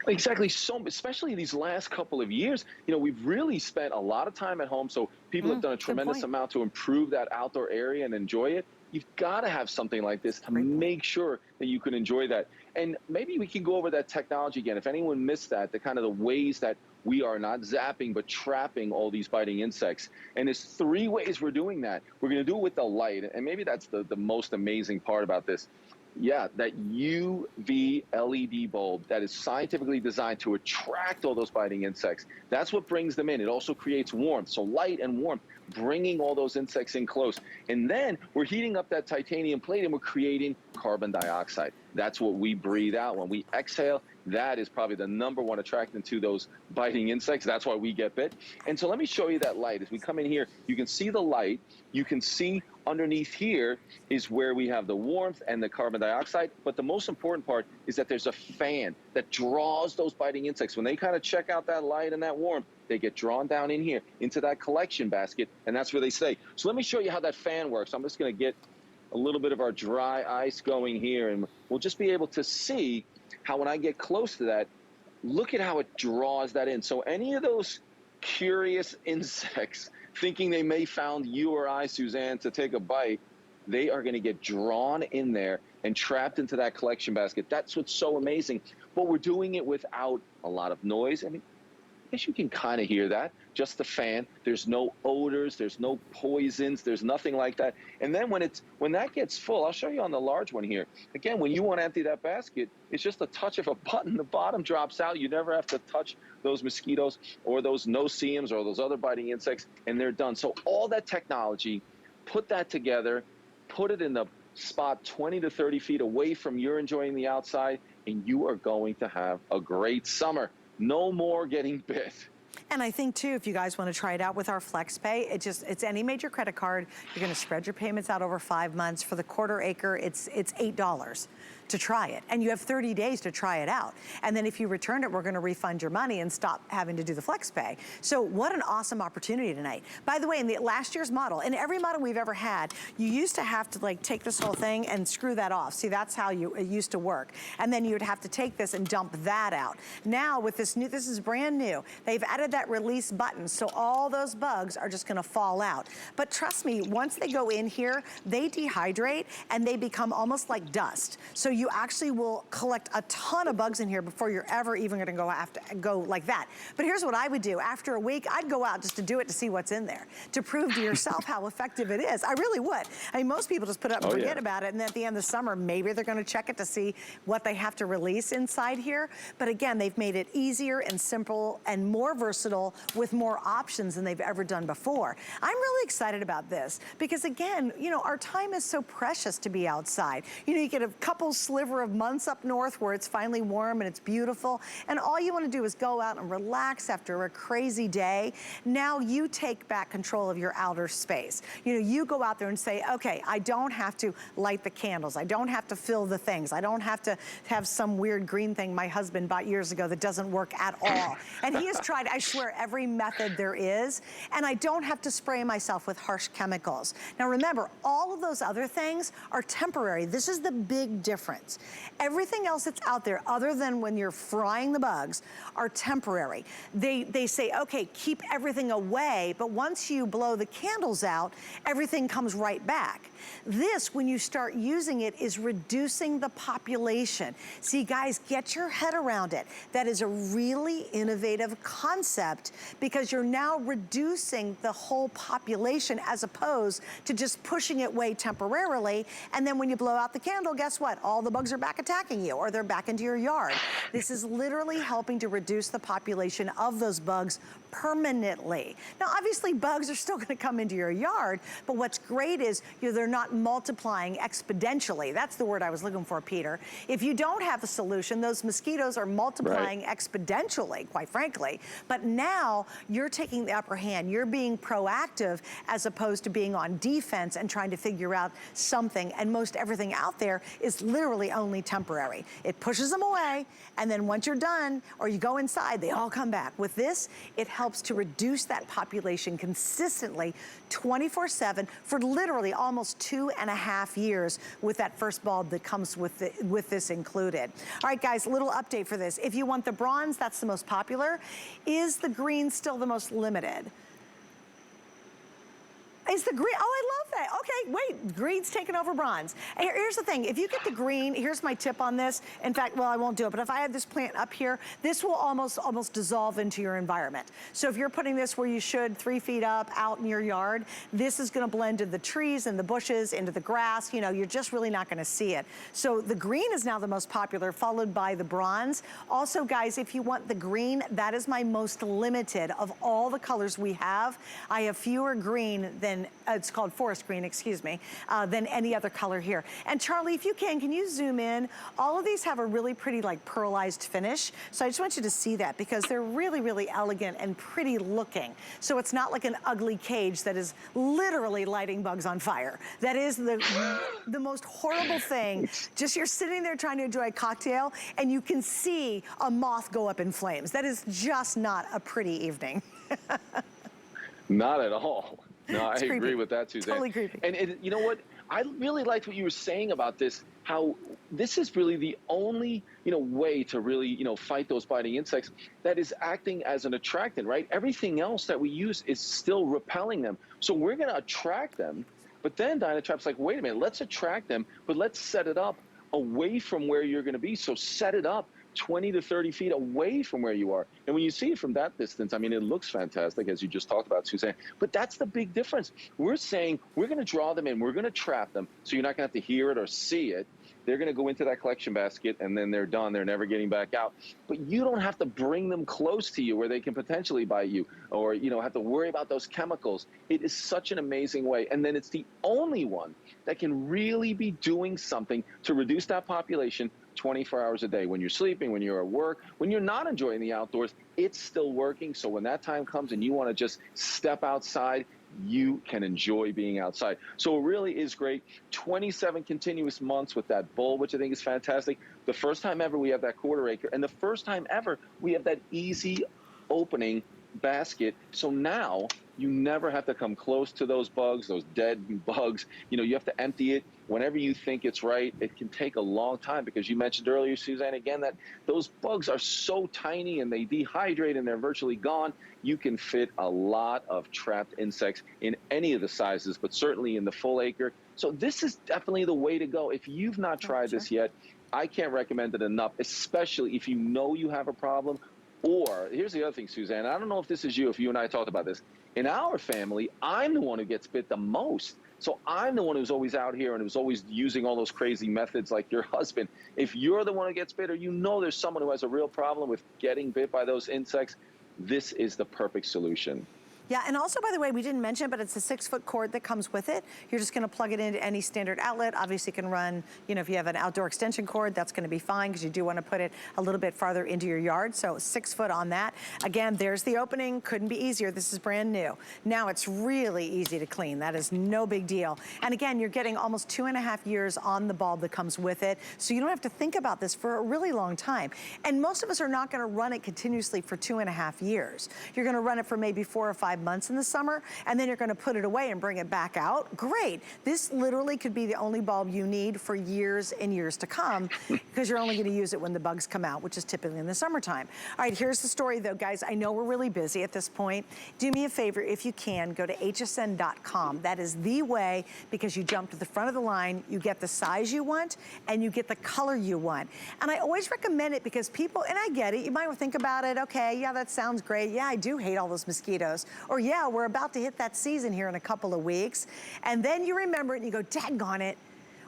Exactly. So, especially these last couple of years, you know, we've really spent a lot of time at home. So people have done a tremendous amount to improve that outdoor area and enjoy it. You've got to have something like this to make sure that you can enjoy that. And maybe we can go over that technology again. If anyone missed that, the kind of the ways that we are not zapping, but trapping all these biting insects. And there's 3 ways we're doing that. We're going to do it with the light. And maybe that's the most amazing part about this. Yeah, that UV LED bulb that is scientifically designed to attract all those biting insects. That's what brings them in. It also creates warmth. So light and warmth, bringing all those insects in close. And then we're heating up that titanium plate and we're creating carbon dioxide. That's what we breathe out when we exhale. that is probably the #1 attractant to those biting insects. That's why we get bit. And so let me show you that light. As we come in here, you can see the light. You can see underneath here is where we have the warmth and the carbon dioxide. But the most important part is that there's a fan that draws those biting insects. When they kind of check out that light and that warmth, they get drawn down in here into that collection basket, and that's where they stay. So let me show you how that fan works. I'm just going to get a little bit of our dry ice going here, and we'll just be able to see how when I get close to that, look at how it draws that in. So any of those curious insects thinking they may found you or I, Suzanne, to take a bite, they are going to get drawn in there and trapped into that collection basket. That's what's so amazing. But we're doing it without a lot of noise. I mean, I guess you can kind of hear that, just the fan. There's no odors, there's no poisons, there's nothing like that. And then when that gets full, I'll show you on the large one here. Again, when you want to empty that basket, it's just a touch of a button. The bottom drops out. You never have to touch those mosquitoes or those no-see-ums or those other biting insects, and they're done. So all that technology, put that together, put it in the spot 20 to 30 feet away from you enjoying the outside, and you are going to have a great summer. No more getting bit. And I think too, if you guys want to try it out with our FlexPay, it's any major credit card. You're going to spread your payments out over 5 months. For the quarter acre, it's $8 to try it. And you have 30 days to try it out. And then if you return it, we're going to refund your money and stop having to do the FlexPay. So what an awesome opportunity tonight. By the way, in the last year's model, in every model we've ever had, you used to have to like take this whole thing and screw that off. See, that's how it used to work. And then you would have to take this and dump that out. Now with this new, this is brand new. They've added that release button. So all those bugs are just going to fall out. But trust me, once they go in here, they dehydrate and they become almost like dust. So you actually will collect a ton of bugs in here before you're ever even going to go like that. But here's what I would do. After a week, I'd go out just to do it to see what's in there, to prove to yourself how effective it is. I really would. I mean, most people just put it up and forget about it, and then at the end of the summer, maybe they're going to check it to see what they have to release inside here. But again, they've made it easier and simple and more versatile with more options than they've ever done before. I'm really excited about this because again, you know, our time is so precious to be outside. You know, you get a couple sliver of months up north where it's finally warm and it's beautiful, and all you want to do is go out and relax after a crazy day. Now you take back control of your outer space. You know, you go out there and say, okay, I don't have to light the candles. I don't have to fill the things. I don't have to have some weird green thing my husband bought years ago that doesn't work at all. And he has tried, I swear, every method there is, and I don't have to spray myself with harsh chemicals. Now remember, all of those other things are temporary. This is the big difference. Everything else that's out there, other than when you're frying the bugs, are temporary. They say, okay, keep everything away, but once you blow the candles out, everything comes right back. This, when you start using it, is reducing the population. See, guys, get your head around it. That is a really innovative concept because you're now reducing the whole population as opposed to just pushing it away temporarily. And then when you blow out the candle, guess what? All the bugs are back attacking you, or they're back into your yard. This is literally helping to reduce the population of those bugs permanently. Now, obviously, bugs are still going to come into your yard, but what's great is they're not multiplying exponentially. That's the word I was looking for, Peter. If you don't have a solution, those mosquitoes are multiplying exponentially, quite frankly. But now you're taking the upper hand. You're being proactive as opposed to being on defense and trying to figure out something. And most everything out there is literally only temporary. It pushes them away, and then once you're done or you go inside, they all come back. With this, it helps to reduce that population consistently 24/7 for literally almost 2.5 years with that first bulb that comes with this included. All right, guys, little update for this. If you want the bronze, that's the most popular. Is the green still the most limited? Is the green, oh, I love that. Okay, wait, green's taking over bronze. And here's the thing, if you get the green, here's my tip on this. In fact, well, I won't do it, but if I had this plant up here, this will almost dissolve into your environment. So if you're putting this where you should, 3 feet up, out in your yard, this is gonna blend into the trees and the bushes, into the grass, you know, you're just really not gonna see it. So the green is now the most popular, followed by the bronze. Also, guys, if you want the green, that is my most limited of all the colors we have. I have fewer green than than, it's called forest green, excuse me, than any other color here. And Charlie, if you can you zoom in? All of these have a really pretty like pearlized finish. So I just want you to see that because they're really, really elegant and pretty looking. So it's not like an ugly cage that is literally lighting bugs on fire. That is the most horrible thing. Just you're sitting there trying to enjoy a cocktail and you can see a moth go up in flames. That is just not a pretty evening. Not at all. No, I agree with that, Suzanne. Totally creepy. And you know what? I really liked what you were saying about this, how this is really the only, way to really, fight those biting insects that is acting as an attractant, right? Everything else that we use is still repelling them. So we're going to attract them. But then DynaTrap's like, wait a minute, let's attract them, but let's set it up away from where you're going to be. So set it up 20 to 30 feet away from where you are. And when you see it from that distance, I mean, it looks fantastic, as you just talked about, Suzanne. But that's the big difference. We're saying we're going to draw them in. We're going to trap them. So you're not going to have to hear it or see it. They're going to go into that collection basket, and then they're done. They're never getting back out. But you don't have to bring them close to you where they can potentially bite you or, have to worry about those chemicals. It is such an amazing way. And then it's the only one that can really be doing something to reduce that population 24 hours a day. When you're sleeping, when you're at work, when you're not enjoying the outdoors, it's still working. So when that time comes and you want to just step outside, you can enjoy being outside. So it really is great. 27 continuous months with that bulb, which I think is fantastic. The first time ever we have that 1/4 acre, and the first time ever we have that easy opening basket. So now you never have to come close to those bugs, those dead bugs. You have to empty it whenever you think it's right. It can take a long time because you mentioned earlier, Suzanne, again, that those bugs are so tiny and they dehydrate and they're virtually gone. You can fit a lot of trapped insects in any of the sizes, but certainly in the full acre. So this is definitely the way to go. If you've not tried this yet, I can't recommend it enough, especially if you know you have a problem. Or here's the other thing, Suzanne. I don't know if this is you, if you and I talked about this. In our family, I'm the one who gets bit the most. So I'm the one who's always out here and who's always using all those crazy methods like your husband. If you're the one who gets bit or there's someone who has a real problem with getting bit by those insects, this is the perfect solution. Yeah, and also, by the way, we didn't mention, but it's a 6-foot cord that comes with it. You're just gonna plug it into any standard outlet. Obviously, you can run, if you have an outdoor extension cord, that's gonna be fine because you do wanna put it a little bit farther into your yard. So 6 foot on that. Again, there's the opening. Couldn't be easier. This is brand new. Now it's really easy to clean. That is no big deal. And again, you're getting almost 2.5 years on the bulb that comes with it. So you don't have to think about this for a really long time. And most of us are not gonna run it continuously for 2.5 years. You're gonna run it for maybe 4 or 5 months in the summer, and then you're gonna put it away and bring it back out. Great. This literally could be the only bulb you need for years and years to come because you're only gonna use it when the bugs come out, which is typically in the summertime. All right, here's the story though, guys. I know we're really busy at this point. Do me a favor, if you can, go to hsn.com. That is the way, because you jump to the front of the line, you get the size you want, and you get the color you want. And I always recommend it because people, and I get it, you might think about it, okay, yeah, that sounds great. Yeah, I do hate all those mosquitoes. Or yeah, we're about to hit that season here in a couple of weeks. And then you remember it and you go, daggone it.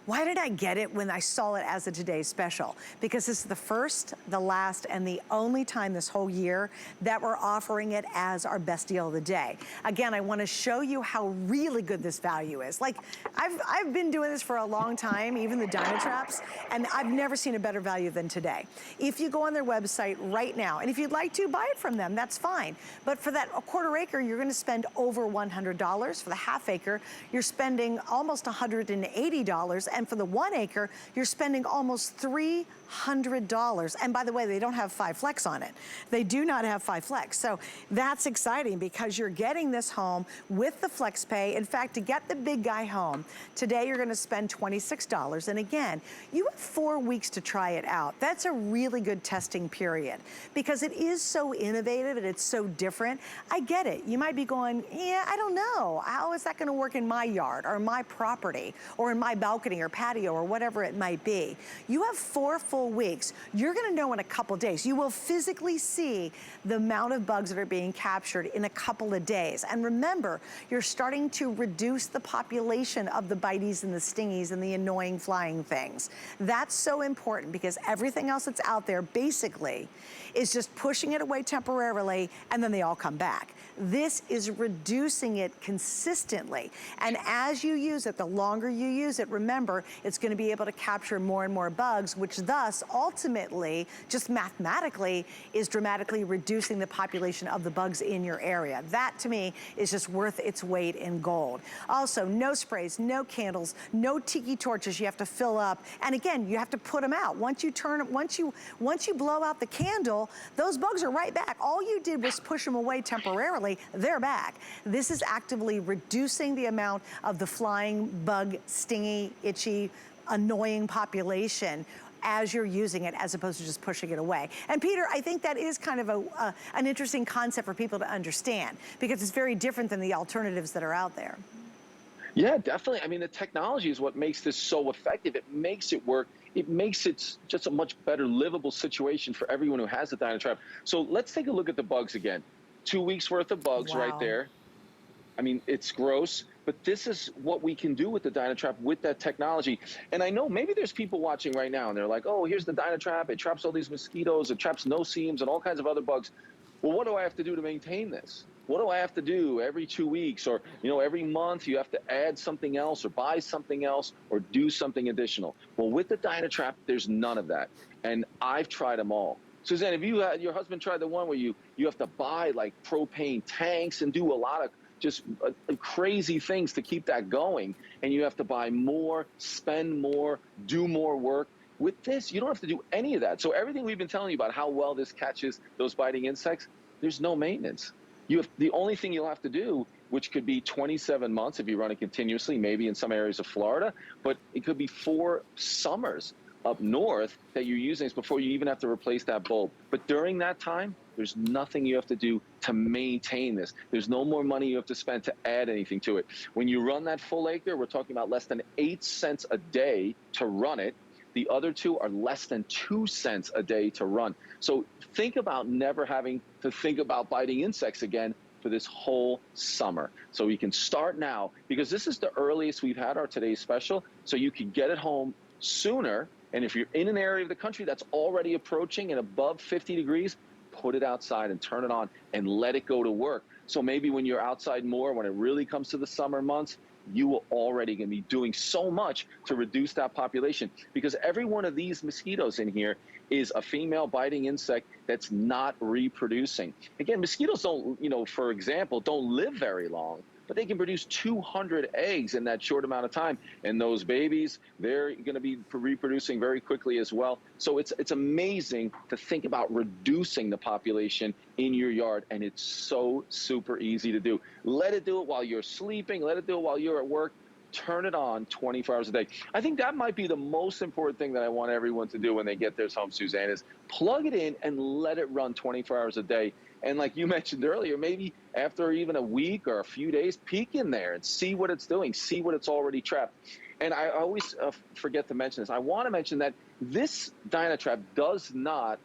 Why did I get it when I saw it as a today's special? Because this is the first, the last, and the only time this whole year that we're offering it as our best deal of the day. Again, I want to show you how really good this value is. Like, I've been doing this for a long time, even the DynaTraps, and I've never seen a better value than today. If you go on their website right now, and if you'd like to buy it from them, that's fine. But for that 1/4 acre, you're going to spend over $100. For the 1/2 acre, you're spending almost $180. And for the 1 acre, you're spending almost $300. And by the way, they don't have 5 flex on it. They do not have 5 flex. So that's exciting because you're getting this home with the flex pay. In fact, to get the big guy home, today you're gonna spend $26. And again, you have 4 weeks to try it out. That's a really good testing period because it is so innovative and it's so different. I get it. You might be going, yeah, I don't know. How is that gonna work in my yard or my property or in my balcony or patio or whatever it might be. You have 4 full weeks. You're gonna know in a couple days. You will physically see the amount of bugs that are being captured in a couple of days. And remember, you're starting to reduce the population of the bites and the stingies and the annoying flying things. That's so important because everything else that's out there basically is just pushing it away temporarily and then they all come back. This is reducing it consistently. And as you use it, the longer you use it, remember, it's gonna be able to capture more and more bugs, which thus ultimately, just mathematically, is dramatically reducing the population of the bugs in your area. That to me is just worth its weight in gold. Also, no sprays, no candles, no tiki torches you have to fill up. And again, you have to put them out. Once you blow out the candle, those bugs are right back. All you did was push them away temporarily, they're back. This is actively reducing the amount of the flying, bug, stingy, itchy, annoying population as you're using it, as opposed to just pushing it away. And Peter, I think that is kind of an interesting concept for people to understand, because it's very different than the alternatives that are out there. Yeah, definitely. I mean, the technology is what makes this so effective. It makes it work. It makes it just a much better livable situation for everyone who has the DynaTrap. So let's take a look at the bugs again. 2 weeks worth of bugs right there. I mean, it's gross, but this is what we can do with the DynaTrap with that technology. And I know maybe there's people watching right now and they're like, oh, here's the DynaTrap. It traps all these mosquitoes. It traps no-seams and all kinds of other bugs. Well, what do I have to do to maintain this? What do I have to do every 2 weeks, or every month you have to add something else or buy something else or do something additional? Well, with the DynaTrap, there's none of that. And I've tried them all. Suzanne, have your husband tried the one where you have to buy like propane tanks and do a lot of just crazy things to keep that going, and you have to buy more, spend more, do more work? With this, you don't have to do any of that. So everything we've been telling you about how well this catches those biting insects, there's no maintenance. The only thing you'll have to do, which could be 27 months if you run it continuously, maybe in some areas of Florida, but it could be 4 summers up north that you're using this before you even have to replace that bulb. But during that time, there's nothing you have to do to maintain this. There's no more money you have to spend to add anything to it. When you run that full acre, we're talking about less than 8 cents a day to run it. The other two are less than 2 cents a day to run. So think about never having to think about biting insects again for this whole summer. So you can start now, because this is the earliest we've had our today's special, so you can get it home sooner. And if you're in an area of the country that's already approaching and above 50 degrees, put it outside and turn it on and let it go to work. So maybe when you're outside more, when it really comes to the summer months, you are already going to be doing so much to reduce that population, because every one of these mosquitoes in here is a female biting insect that's not reproducing. Again, mosquitoes don't, for example, don't live very long, but they can produce 200 eggs in that short amount of time. And those babies, they're going to be reproducing very quickly as well. So it's amazing to think about reducing the population in your yard, and it's so super easy to do. Let it do it while you're sleeping. Let it do it while you're at work. Turn it on 24 hours a day. I think that might be the most important thing that I want everyone to do when they get theirs home, Suzanne, is plug it in and let it run 24 hours a day. And like you mentioned earlier, maybe after even a week or a few days, peek in there and see what it's doing, see what it's already trapped. And I always forget to mention this. I want to mention that this DynaTrap does not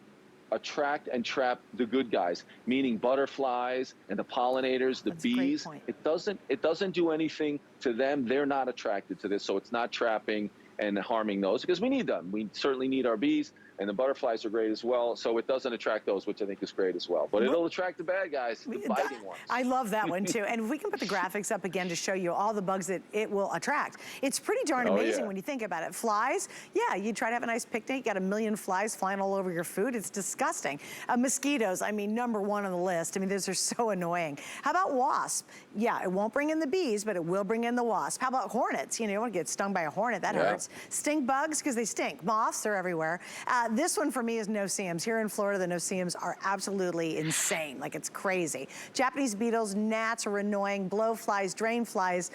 attract and trap the good guys, meaning butterflies and the pollinators, the bees. It doesn't do anything to them. They're not attracted to this, so it's not trapping and harming those, because we need them. We certainly need our bees, and the butterflies are great as well. So it doesn't attract those, which I think is great as well. But it'll attract the bad guys, the biting ones. I love that one too. And if we can put the graphics up again to show you all the bugs that it will attract. It's pretty darn amazing when you think about it. Flies, yeah, you try to have a nice picnic, you got a million flies flying all over your food. It's disgusting. Mosquitoes, I mean, #1 on the list. I mean, those are so annoying. How about wasps? Yeah, it won't bring in the bees, but it will bring in the wasp. How about hornets? You don't want to get stung by a hornet, that hurts. Stink bugs, because they stink. Moths are everywhere. This one for me is no-see-ums. Here in Florida, the no-see-ums are absolutely insane. Like, it's crazy. Japanese beetles, gnats are annoying, blowflies, drainflies,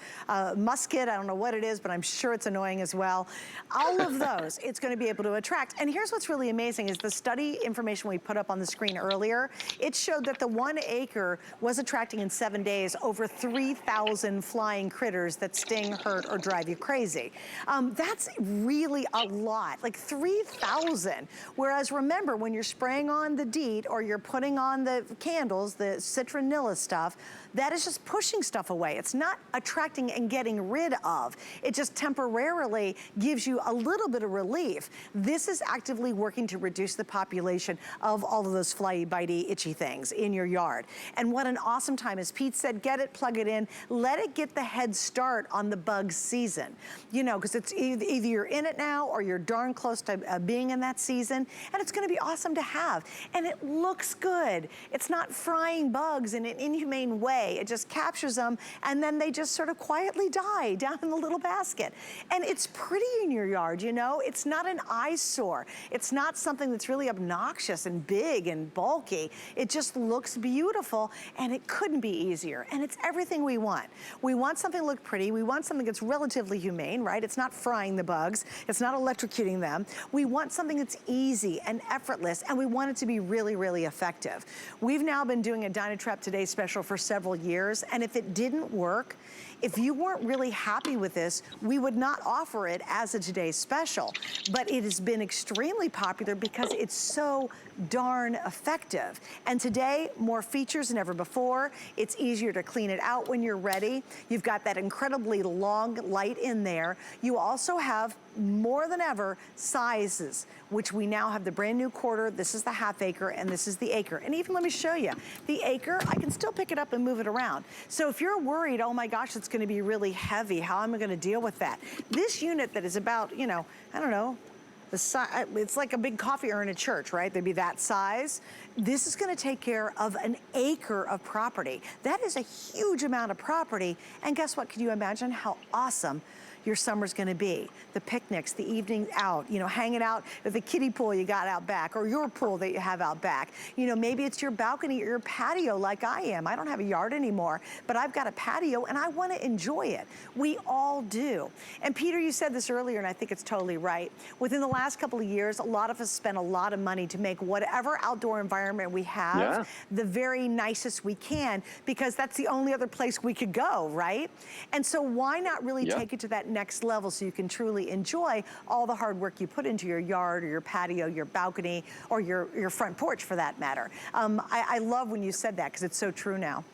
musket, I don't know what it is, but I'm sure it's annoying as well. All of those, it's gonna be able to attract. And here's what's really amazing is the study information we put up on the screen earlier, it showed that the 1 acre was attracting in 7 days over 3,000 flying critters that sting, hurt, or drive you crazy. That's really a lot, like 3,000. Whereas remember, when you're spraying on the DEET or you're putting on the candles, the citronella stuff, that is just pushing stuff away. It's not attracting and getting rid of. It just temporarily gives you a little bit of relief. This is actively working to reduce the population of all of those flyy, bitey, itchy things in your yard. And what an awesome time. As Pete said, get it, plug it in, let it get the head start on the bug season. You know, because it's either you're in it now or you're darn close to being in that season, and it's gonna be awesome to have. And it looks good. It's not frying bugs in an inhumane way. It just captures them, and then they just sort of quietly die down in the little basket. And it's pretty in your yard, you know? It's not an eyesore. It's not something that's really obnoxious and big and bulky. It just looks beautiful, and it couldn't be easier. And it's everything we want. We want something to look pretty. We want something that's relatively humane, right? It's not frying the bugs. It's not electrocuting them. We want something that's easy and effortless, and we want it to be really, really effective. We've now been doing a DynaTrap Today special for several years, and if it didn't work, if you weren't really happy with this, we would not offer it as a Today special. But it has been extremely popular because it's so darn effective. And today, more features than ever before. It's easier to clean it out when you're ready. You've got that incredibly long light in there. You also have, more than ever, sizes, which we now have the brand new quarter. This is the half acre, and this is the acre. And even let me show you, the acre, I can still pick it up and move it around. So if you're worried, oh my gosh, it's gonna be really heavy, how am I gonna deal with that? This unit that is about, you know, I don't know, the size, it's like a big coffee urn in a church, right? They'd be that size. This is gonna take care of an acre of property. That is a huge amount of property. And guess what? Can you imagine how awesome your summer's gonna be? The picnics, the evening out, you know, hanging out at the kiddie pool you got out back, or your pool that you have out back. You know, maybe it's your balcony or your patio like I am. I don't have a yard anymore, but I've got a patio and I wanna enjoy it. We all do. And Peter, you said this earlier, and I think it's totally right. Within the last couple of years, a lot of us spent a lot of money to make whatever outdoor environment we have the very nicest we can, because that's the only other place we could go, right? And so why not really take it to that next level so you can truly enjoy all the hard work you put into your yard or your patio, your balcony, or your front porch for that matter. I love when you said that, because it's so true now.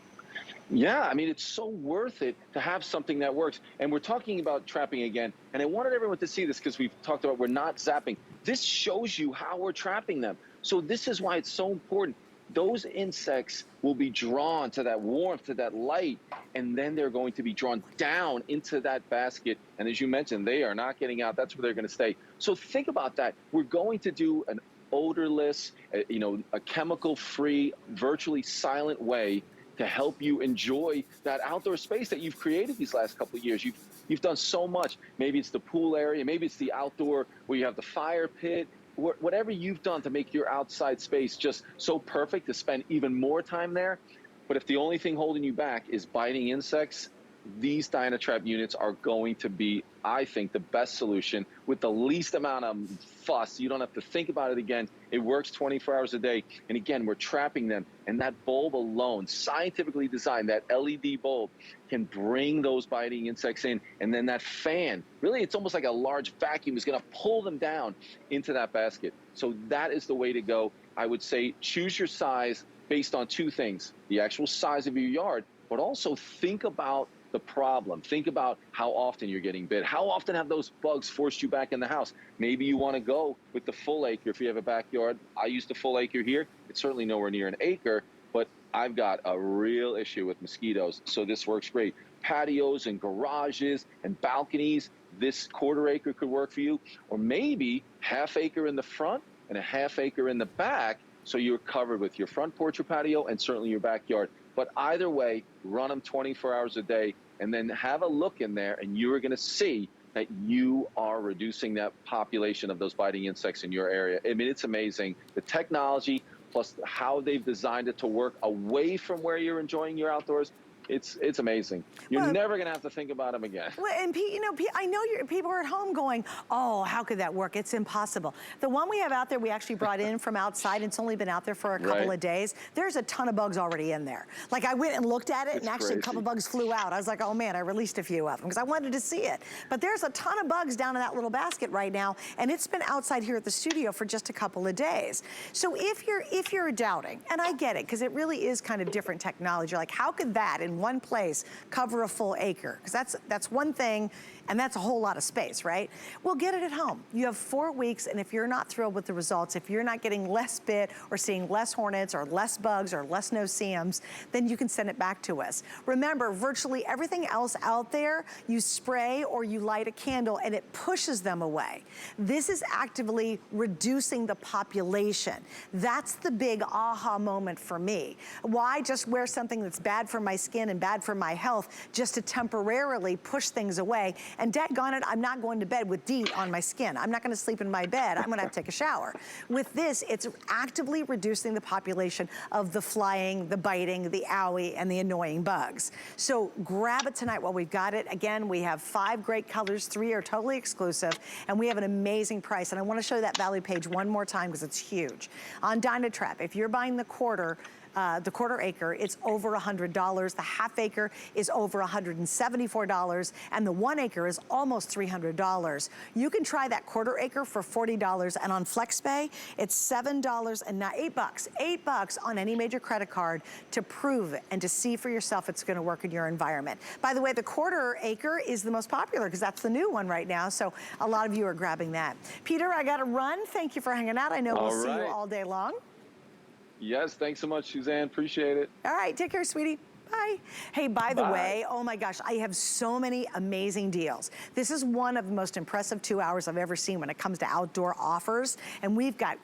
Yeah, I mean, it's so worth it to have something that works. And we're talking about trapping again, and I wanted everyone to see this because we've talked about we're not zapping. This shows you how we're trapping them. So this is why it's so important. Those insects will be drawn to that warmth, to that light, and then they're going to be drawn down into that basket. And as you mentioned, they are not getting out. That's where they're going to stay. So think about that. We're going to do an odorless, you know, a chemical-free, virtually silent way to help you enjoy that outdoor space that you've created these last couple of years. You've done so much. Maybe it's the pool area, maybe it's the outdoor where you have the fire pit. Whatever you've done to make your outside space just so perfect to spend even more time there. But if the only thing holding you back is biting insects, these DynaTrap units are going to be, I think, the best solution with the least amount of fuss. You don't have to think about it again. It works 24 hours a day. And again, we're trapping them. And that bulb alone, scientifically designed, that LED bulb, can bring those biting insects in. And then that fan, really, it's almost like a large vacuum, is going to pull them down into that basket. So that is the way to go. I would say choose your size based on two things: the actual size of your yard, but also think about the problem. Think about how often you're getting bit. How often have those bugs forced you back in the house? Maybe you want to go with the full acre if you have a backyard. I use the full acre here. It's certainly nowhere near an acre, but I've got a real issue with mosquitoes, so this works great. Patios and garages and balconies, this quarter acre could work for you. Or maybe half acre in the front and a half acre in the back, so you're covered with your front porch or patio and certainly your backyard. But either way, run them 24 hours a day and then have a look in there, and you're going to see that you are reducing that population of those biting insects in your area. I mean, it's amazing. The technology plus how they've designed it to work away from where you're enjoying your outdoors, it's amazing. You're never gonna have to think about them again. Well, and Pete, you know, Pete, I know people are at home going, oh, how could that work? It's impossible. The one we have out there, we actually brought in from outside. It's only been out there for a couple of days. There's a ton of bugs already in there. Like I went and looked at it, and actually a couple bugs flew out. I was like, oh man, I released a few of them because I wanted to see it. But there's a ton of bugs down in that little basket right now, and it's been outside here at the studio for just a couple of days. So if you're doubting, and I get it, because it really is kind of different technology. You're like, how could that in one place cover a full acre? Because that's one thing, and that's a whole lot of space, right? Well, get it at home. You have 4 weeks, and if you're not thrilled with the results, if you're not getting less bit or seeing less hornets or less bugs or less no-see-ums, then you can send it back to us. Remember, virtually everything else out there, you spray or you light a candle and it pushes them away. This is actively reducing the population. That's the big aha moment for me. Why just wear something that's bad for my skin and bad for my health just to temporarily push things away? And daggone it, I'm not going to bed with DEET on my skin. I'm not gonna sleep in my bed. I'm gonna have to take a shower. With this, it's actively reducing the population of the flying, the biting, the owie, and the annoying bugs. So grab it tonight while we've got it. Again, we have 5 great colors, 3 are totally exclusive, and we have an amazing price. And I wanna show that value page one more time because it's huge. On DynaTrap, if you're buying the quarter acre, it's over $100. The half acre is over $174, and the 1 acre is almost $300. You can try that quarter acre for $40, and on FlexPay, it's $7 and not $8. $8 on any major credit card to prove it and to see for yourself it's gonna work in your environment. By the way, the quarter acre is the most popular because that's the new one right now, so a lot of you are grabbing that. Peter, I gotta run. Thank you for hanging out. I know we'll see you all day long. Yes, thanks so much, Suzanne. Appreciate it. All right, take care, sweetie. Bye. Hey, by the way, oh my gosh, I have so many amazing deals. This is one of the most impressive 2 hours I've ever seen when it comes to outdoor offers, and we've got